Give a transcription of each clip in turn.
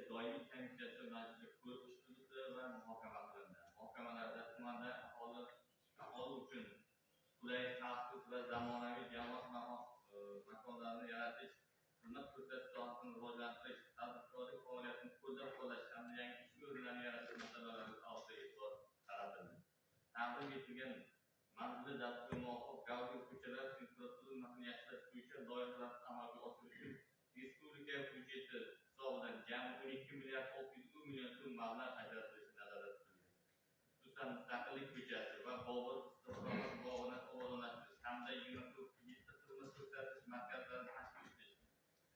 doimiy komissiyasi majlisida ko'rib chiqildi va muhokama qilindi. Muhokamalarda tumanda aholi uchun qulay, xavfsiz va zamonaviy jamoat makonlarini yaratish, xizmat ko'rsatish sohasini rivojlantirish, tadbirkorlik faoliyatini qo'llab-quvvatlash hamda yangi ish o'rinlarini yaratish masalalariga alohida e'tibor qaratildi. Taqdim etilgan manzilli dasturga muvofiq gavjum ko'chalar infratuzilmasini yaxshilash bo'yicha loyihalar amalga oshirish uchun respublika byudjeti hisobidan jami 12 milliard 610 million so'm mablag' ajratilishi nazarda tutilgan. Xususan, Mustaqillik ko'chasi va Bobur istiqomat bog'ini obodonlashtirish hamda 24 yetti xizmat ko'rsatish markazlarini tashkil etish,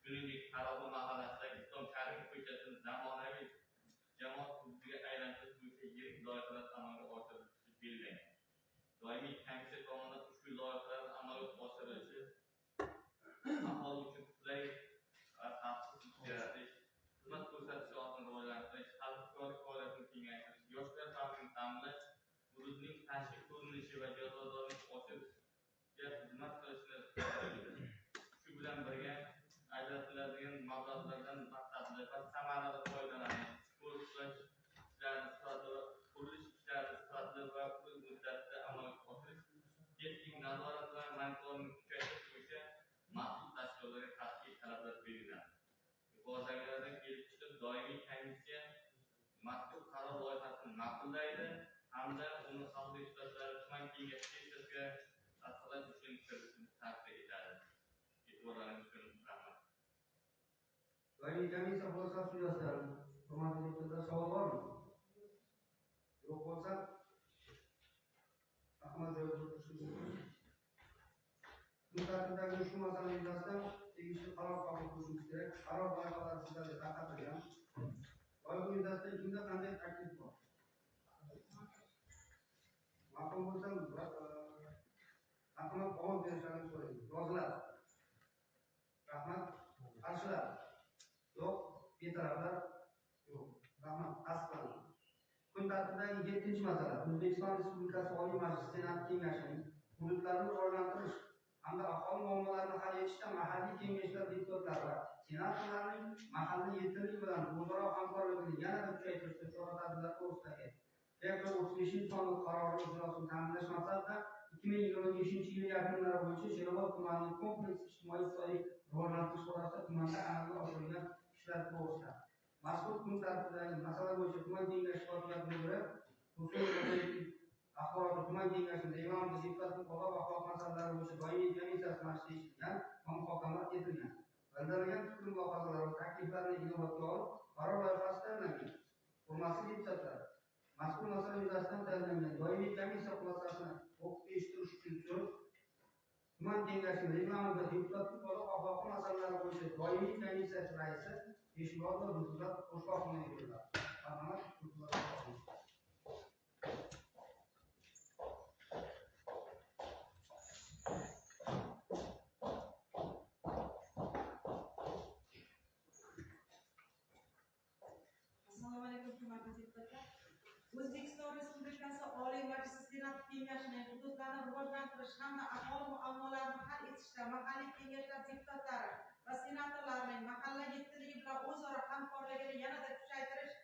shuningdek, Qarog'u mahallasidagi Islom Karimov ko'chasini zamonaviy jamoat hududiga aylantirish bo'yicha yirik loyihalar amalga oshirilishi belgilangan. Doimiy komissiya tomonidan ushbu loyihalar amalga oshirilishi aholi uchun qulay va xavfsiz yaratish, xizmat ko'rsatish sohasini rivojlantirish, tadbirkorlik faoliyatini kengaytirish, yoshlar ta'limini ta'minlash, hududning tashqi ko'rinishi va jozadorlikni oshirishga xizmat qilishni ta'minlaydi. Shu bilan birga ajratiladigan mablag'lardan maqsadli va samarali foydalanish, qurilish ishlarini sifatli va o'z muddatida amalga oshirish, keskin nazorat va monitoringni kuchaytirish bo'yicha mas'ul tashkilotlarga qat'iy talablar belgilandi. Yuqoridagilardan kelib chiqib, doimiy komissiya mazkur qaror loyihasini ma'qullaydi hamda uni xalq deputatlari tuman kengashi sessiyasiga tasdiqlash uchun kiritishni tavsiya etadi. E'tiborlaringiz uchun rahmat. Doimiy komissiya xulosasi yuzasidan hurmatli deputatlar savol bormi? Yo'q bo'lsa, Ahmad kun tartibidagi ushbu masala yuzasidan tegishli qaror qabul qilishimiz kerak. Qaror loyihalari sizlarga tarqatilgan. Loyiha yuzasidan kimda qanday taklif bor? Ma'qul bo'lsa, rahmat ovoz berishlarini so'raymiz. Rozilar. Rahmat. Qarshilar. Yo'q. Betaraflar. Yo'q. Rahmat. Tasdiqlanadi. Kun tartibidagi 7-masala O'zbekiston Respublikasi Oliy Majlisi Senat Kengashining hududlarni rivojlantirish hamda aholi muammolarini hal etishda mahalliy kengashlar deputatlari va senatorlarning mahalliy yetkaziligi bilan o'zaro hamkorligini yanada kuchaytirishda chora-tadbirlar to'g'risidagi 35-sonli qarori ijrosini ta'minlash maqsadida 2025-yil yakunlari bo'yicha Sherobod tumanining kompleks ijtimoiy-iqtisodiy rivojlantirish borasida tumanda amalga oshirilgan ishlar to'g'risida mazkur kun tartibidagi masala bo'yicha tuman kengashi kotiblaridan biri axborot tuman kengashining Imom deputatning qo'llab quvvatlash masalalari bo'yicha doimiy komissiyasi majlisida eshitilgan va muhokama etilgan. Bildirilgan fikr mulohazalar va takliflarni inobatga olib, qaror loyihasi tayyorlangan. Hurmatli deputatlar, mazkur masala yuzasidan tayyorlangan doimiy komissiya xulosasini o'qib eshitish uchun so'z tuman kengashining reglamentida deputatning qo'llab quvvatlash masalalari bo'yicha doimiy komissiyasi raisi Eshmurodov deputat Qo'shqoqovga beriladi. Marhamat, Assalomu alaykum, hurmatli deputatlar. O'zbekiston Respublikasi Oliy Majlisi Senat Kengashining hududlarni rivojlantirish hamda aholi muammolarini hal etishda mahalliy kengashlar deputatlari va senatorlarning mahalla yetkaziligi bilan o'zaro hamkorligini yanada kuchaytirish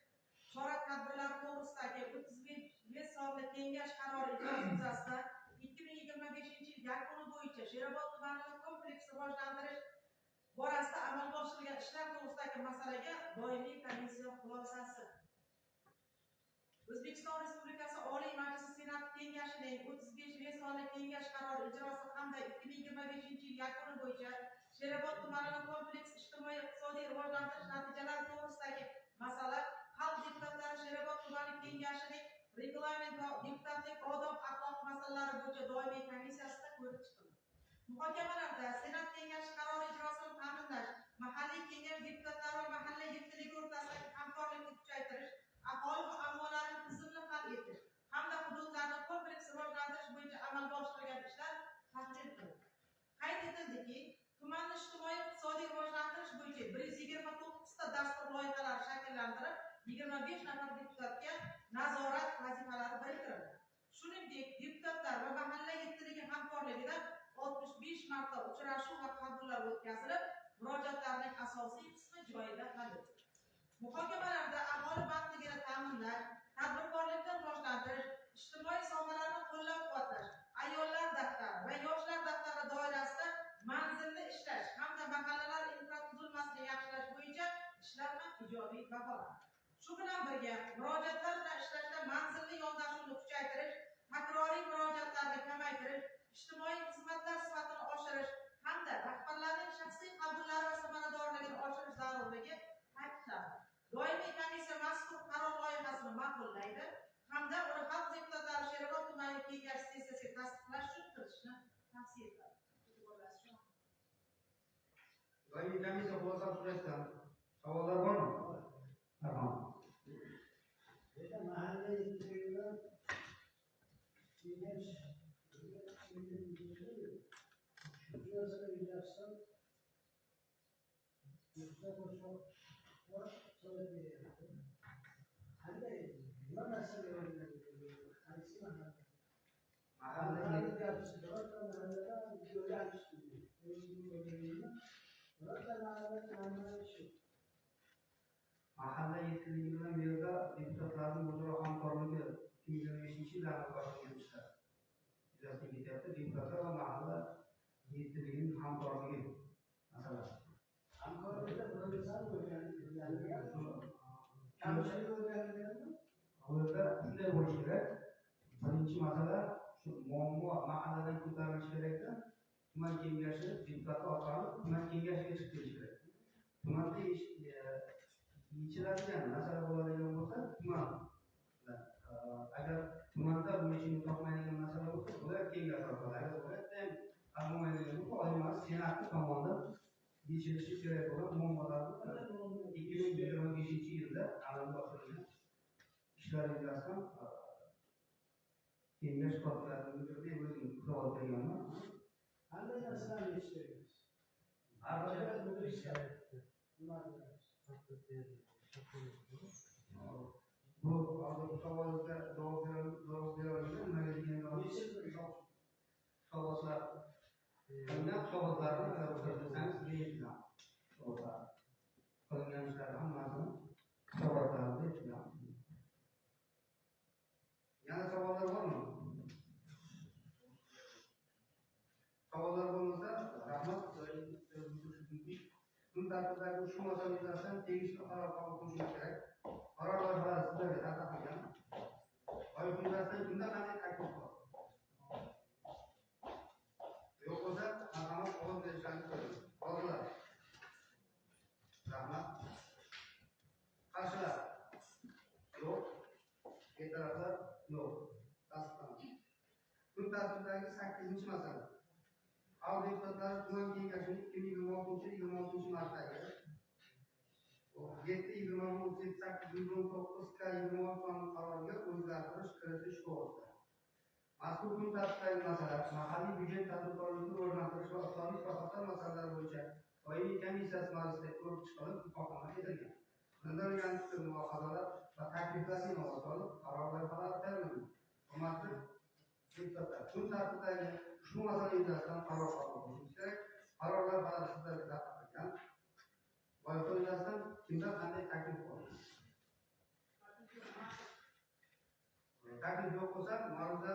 chora-tadbirlari to'g'risidagi 35 sonli kengash qarori ijrosi yuzasidan 2025-yil yakuni bo'yicha Sherobod tumanini kompleks rivojlantirish borasida amalga oshirilgan ishlar to'g'risidagi masalaga doimiy komissiya xulosasi. O'zbekiston Respublikasi Oliy Majlisi Senat Kengashining 35 sonli kengash qarori ijrosi hamda 2025-yil yakuni bo'yicha Sherobod tumanini kompleks ijtimoiy-iqtisodiy rivojlantirish natijalari to'g'risidagi masala xalq deputatlari Sherobod tumani kengashining reglament va deputatlik odob-axloq masalalari bo'yicha doimiy komissiyasida ko'rib chiqildi. Muhokamalarda Senat kengashi qarori ijrosini ta'minlash, mahalliy kengash deputatlari va mahalla yetkaziligi o'rtasidagi hamkorlikni kuchaytirish, aholi muammolarini tizimli hal etish hamda hududlarni kompleks rivojlantirish bo'yicha amalga oshirilgan ishlar tahlil qilindi. Qayd etildiki, tumanni ijtimoiy-iqtisodiy rivojlantirish bo'yicha 129 ta dastur loyihalari shakllantirib, 25 nafar deputatga nazorat vazifalari biriktirildi. Shuningdek, deputatlar va mahalla yetkaziligi hamkorligida 65 marta uchrashuv va qabullar o'tkazilib, murojaatlarning asosiy qismi joyida hal etildi. Muhokamalarda aholi bandligini ta'minlash, tadbirkorlikni rivojlantirish, ijtimoiy sohalarni qo'llab-quvvatlash, ayollar daftari va yoshlar daftari doirasida manzilli ishlash hamda mahallalar infratuzilmasini yaxshilash bo'yicha ishlar ham ijobiy baholandi. Shu bilan birga murojaatlar bilan ishlashda manzilli yondashuvni kuchaytirish, takroriy murojaatlarni kamaytirish, ijtimoiy xizmatlar sifatini oshirish hamda rahbarlarning shaxsiy qabullari va samaradorligini oshirish zarurligi ta'kidlandi. Doimiy komissiya mazkur qaror loyihasini ma'qullaydi hamda uni xalq deputatlari Sherobod tumani kengashi sessiyasiga tasdiqlash uchun kiritishni tavsiya etadi. Doimiy komissiya xulosasi yuzasidan savollar bormi? Marhamat. Mahalle yetkililer kengash Mahalla yetkiligi bilan bu yerda deputatlarning o'zaro hamkorligi 2025-yilda amalga oshirilgan yuzasidan ketyapti. Deputatlar va mahalla yetkiligining hamkorligi masalasi. Hamkorlikda progreslar o'rganib Bu yerda shunday bo'lishi kerak. Birinchi masala shu muammo mahalladan ko'tarilishi kerakda. Tuman kengashi deputati orqali tuman kengashiga chiqib kelishi kerak. Tumanda yechiladigan masala bo'ladigan bo'lsa, tuman agar tumanda bu ishni topmaydigan masala bo'lsa, ular kengash orqali, agar ularda ham bo'lmaydigan bo'lsa, oliy senat tomonidan yechilishi kerak bo'lgan muammolarni 2025-yilda amalga oshirilgan ishlar yuzasidan kengash kotiblarining birida o'zim savol berganman. qanday narsalarni yechishtiramiz? Bu savolga javob beradigan nimaga degan hisobotlar qilingan hisobotlarni agar o'tkazsangiz sizga yetadi. Hisobotlar qilingan ishlar hammasini hisobotlarida yetadi. Yana savollar bormi? Savollar bo'lmasa, rahmat. Kun tartibidagi ushbu masala yuzasidan tegishli qaror qabul qilish kerak. Qaror loyihasi sizlarga tarqatilgan. Loyiha yuzasidan kimda qanday taklif bor? Yo'q bo'lsa, marhamat ovoz berishlarini so'rayman. Hozirlar. Rahmat. Qarshilar? Yo'q. Betaraflar? Yo'q. Tasdiqlanadi. Kun tartibidagi 8-masala. Xalq deputatlari tuman kengashining 2026-26 7-20-38-29 sonli qaroriga o'zgartirish kiritish to'g'risida. Mazkur kun tartibidagi masala mahalliy byudjet tadbirkorligini rivojlantirish va iqtisodiy islohotlar masalalari bo'yicha doimiy komissiyasi majlisida ko'rib chiqilib, muhokama etilgan. Bildirilgan fikr, mulohazalar va takliflarga inoat olib, qaror loyihalari tayyorlangan. Hurmatli deputatlar, kun tartibidagi ushbu masala yuzasidan qaror qabul qilish kerak. Qaror loyihalari sizlarga tarqatilgan. Loyiha yuzasidan kimda qanday taklif bor? Taklif yo'q bo'lsa, ma'ruza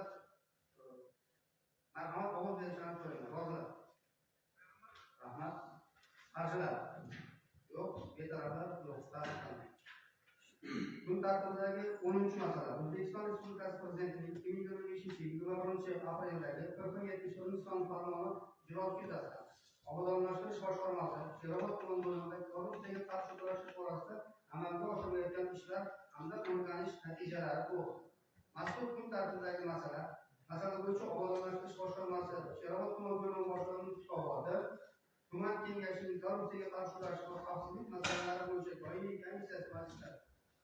marhamat ovoz berishlarini so'rayman. Hozirlar. Rahmat. Qarshilar? Yo'q. Betaraflar? Yo'q. Tasdiqlanadi. Kun tartibidagi 10-masala. O'zbekiston Respublikasi Prezidentining 2025-21 apreldagi 40-70 farmoni ijrosi yuzasidan obodonlashtirish boshqarmasi Sherobod tuman bo'limida korrupsiyaga qarshi kurashish borasida amalga oshirilayotgan ishlar hamda o'rganish natijalari to'g'risida. Mazkur kun tartibidagi masala bo'yicha obodonlashtirish boshqarmasi Sherobod tuman bo'limi boshlig'ining hisoboti tuman kengashining korrupsiyaga qarshi kurashish va xavfsizlik masalalari bo'yicha doimiy komissiyasi majlisida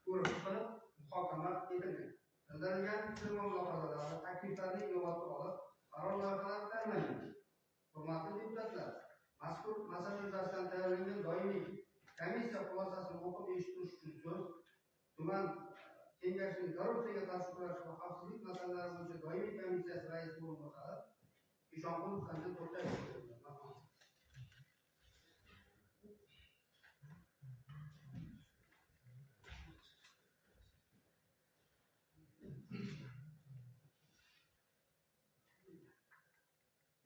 ko'rib chiqilib, muhokama etilgan. Bildirilgan fikr va mulohazalar va takliflarni inobatga olib, qaror loyihalari tayyorlangan. Hurmatli deputatlar, mazkur masala yuzasidan tayyorlangan doimiy komissiya xulosasini o'qib eshitish uchun so'z tuman kengashining korrupsiyaga qarshi kurashish va xavfsizlik masalalari bo'yicha doimiy komissiyasi raisi o'rinbosari Eshonqulov Sanjar To'xtayev.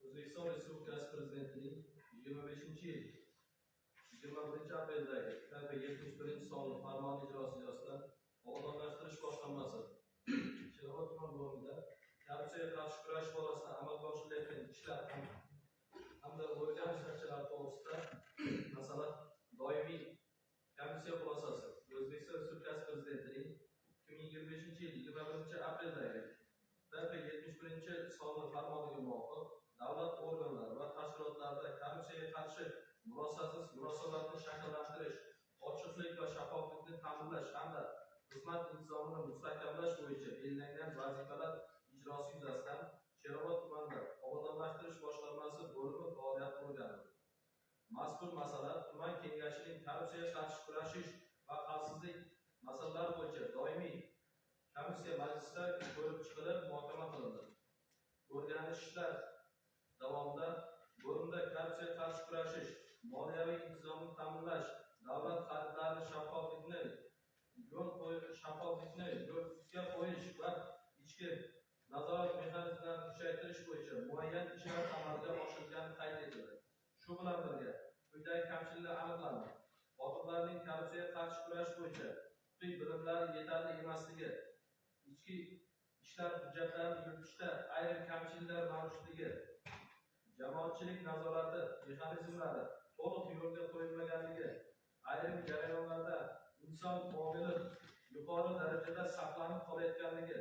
O'zbekiston Respublikasi Prezidentining 25-yil 21-apreldagi 71 sonli farmoni ijrosi yuzasidan obodonlashtirish boshqarmasi Sherobod tuman bo'limida korrupsiyaga qarshi kurash borasida amalga oshirilayotgan ishlar hamda o'rganish natijalari to'g'risida masalan doimiy komissiya xulosasi O'zbekiston Respublikasi Prezidentining 2025-yil 21-apreldagi 71 sonli farmoniga muvofiq davlat organlari va tashkilotlarida korrupsiyaga qarshi munosabatni shakllantirish, ochiqlik va shaffoflikni ta'minlash hamda xizmat intizomini mustahkamlash bo'yicha belgilangan vazifalar ijrosi yuzasidan Sherobod tumanida obodonlashtirish boshqarmasi bo'limi faoliyat o'rganildi. Mazkur masala tuman kengashining korrupsiyaga qarshi kurashish va xavfsizlik masalalari bo'yicha doimiy komissiya majlisida ko'rib chiqilib muhokama qilindi. O'rganishlar davomida bo'limda korrupsiyaga qarshi kurashish, moliyaviy intizomni ta'minlash, davlat xaridlarini shaffoflikni yo'lga qo'yish va ichki nazorat mexanizmlarini kuchaytirish bo'yicha muayyan ishlar amalga oshirilgani qayd etildi. Shu bilan birga quyidagi kamchiliklar aniqlandi. Xodimlarning korrupsiyaga qarshi kurash bo'yicha huquqiy bilimlari yetarli emasligi, ichki ishlar hujjatlarini yuritishda ayrim kamchiliklar mavjudligi, jamoatchilik nazorati mexanizmlari to'liq yo'lga qo'yilmaganligi, ayrim jarayonlarda inson omili yuqori darajada saqlanib qolayotganligi,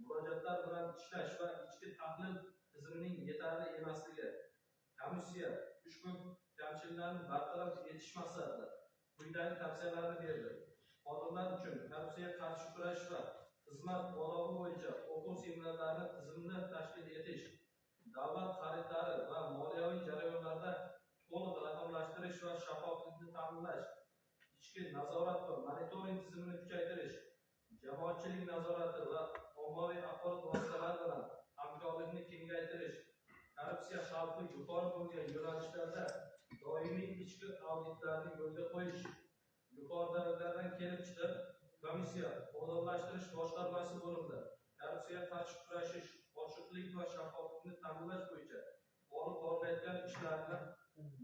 murojaatlar bilan ishlash va ichki tahlil tizimining yetarli emasligi. Komissiya ushbu kamchiliklarni bartaraf etish maqsadida quyidagi tavsiyalarni berdi. Xodimlar uchun korrupsiyaga qarshi kurash va xizmat odobi bo'yicha o'quv seminarlarini tizimli tashkil etish, davlat xaridlari va moliyaviy jarayonlarda to'liq raqamlashtirish va shaffoflikni ta'minlash, ichki nazorat va monitoring tizimini kuchaytirish, jamoatchilik nazorati va ommaviy axborot vositalari bilan hamkorlikni kengaytirish, korrupsiya xavfi yuqori bo'lgan yo'nalishlarda doimiy ichki auditlarni yo'lga qo'yish. Yuqoridagilardan kelib chiqib, komissiya obodonlashtirish boshqarmasi bo'limida korrupsiyaga qarshi kurashish, ochiqlik va shaffoflikni ta'minlash bo'yicha olib borilayotgan ishlarni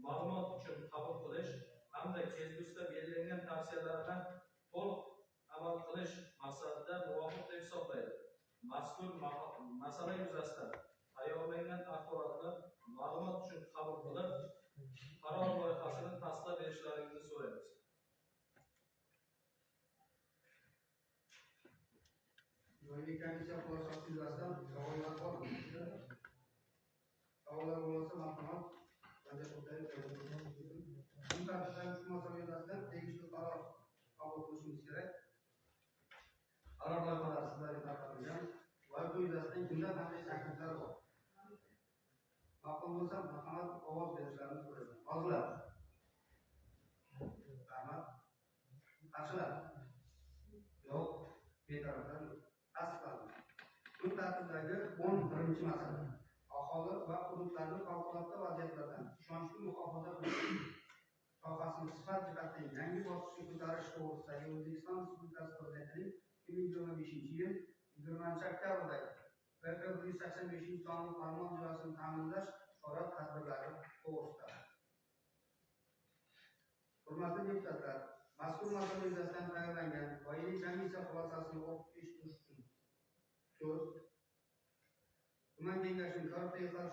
ma'lumot uchun qabul qilish hamda kelgusida belgilangan tavsiyalardan to'liq amal qilish maqsadida muvofiq deb hisoblaydi. Mazkur masala yuzasidan tayyorlangan axborotni ma'lumot uchun qabul qilib, qaror loyihasini tasdiqlab berishlaringizni so'raymiz. Doimiy komissiya xulosasi yuzasidan savollar bormi? Savollar bo'lsa marhamat, bunda to'xtalib ko'ramiz. Bu tartibda ushbu masala yuzasidan tegishli qaror qabul qilishimiz kerak. Qaror loyihalari sizlarga tarqatilgan. Loyiha yuzasidan kimda qanday takliflar bor? Ma'qul bo'lsa marhamat ovoz berishlarini so'rayman. Hozirlar. Rahmat. Qarshilar. Yo'q. Betaraflar yo'q. Tasdiqlandi. Kun tartibidagi 11-chi masala. Aholi va hududlarni favqulodda vaziyatlardan ishonchli muhofaza qilish sohasini sifat jihatdan yangi bosqichga ko'tarish to'g'risidagi O'zbekiston Respublikasi Prezidentining 2025-yil 20-oktyabrdagi PK 185-sonli farmon ijrosini ta'minlash chora-tadbirlari to'g'risida. Hurmatli deputatlar, mazkur masala yuzasidan tayyorlangan doimiy komissiya xulosasini o'qib eshitish uchun so'z tuman kengashining korrupsiyaga qarshi